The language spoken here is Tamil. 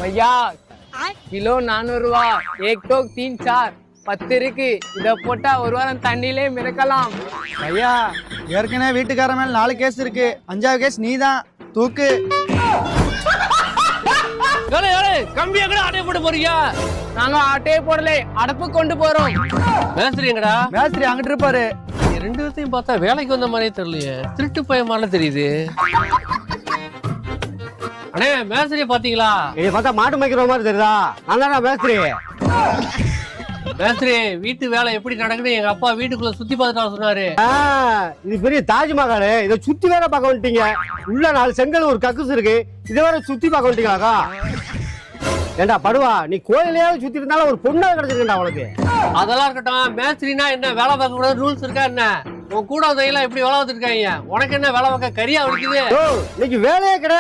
भैया किलो 400 रुपया, एक टोक 3 4 10 இருக்கு. இத போட்டா ஒரு வாரம் தண்ணியிலே மிதக்கலாம். ஐயா ஏற்கனவே வீட்டுக்கார மேல 4 கேஸ் இருக்கு, 5ஆவது கேஸ் நீதான் தூக்கு. கம்பியா கூட ஆட்டே போட்டு போறீங்க? நாங்க ஆட்டே போடல, அடப்பு கொண்டு போறோம். மேஸ்திரி எங்கடா? மேஸ்திரி அங்கிட்டு இருப்பாரு. ரெண்டு பேர்த்தையும் பார்த்தா வேலைக்கு வந்த மாதிரியே தெரியலையே, திருட்டு பையன் மாதிரிலாம் தெரியுது. அண்ணே மேஸ்திரியை பாத்தீங்களா? இதை பார்த்தா மாட்டு மேய்க்கிற மாதிரி தெரியுதா? நான் தானே மேஸ்திரி. மேஸ்திரி வீட்டு வேலை எப்படி நடக்குது எங்க அப்பா வீட்டுக்குள்ள சுத்தி பார்த்துட்டு சொன்னாரு. இது பெரிய தாஜ்மஹால், இதை சுத்தி வேற பார்க்க வந்துட்டீங்க. உள்ள 4 செங்கல் ஒரு கக்குஸ் இருக்கு, இதை வேற சுத்தி பார்க்க வந்துட்டீங்களாக்கா? ஏண்டா படுவா, நீ கோயிலையாவது சுத்தி இருந்தாலும் ஒரு பொண்ணா கிடைச்சிருக்கா உனக்கு? அதெல்லாம் இருக்கட்டும், மேஸ்திரினா என்ன வேலை பார்க்க கூடாது ரூல்ஸ் இருக்கா என்ன? உன் கூட தையெல்லாம் எப்படி வேலை பார்த்துருக்காங்க, உனக்கு என்ன வேலை பார்க்க கரியா வலிக்குது? இன்னைக்கு வேலையே கிடையாது.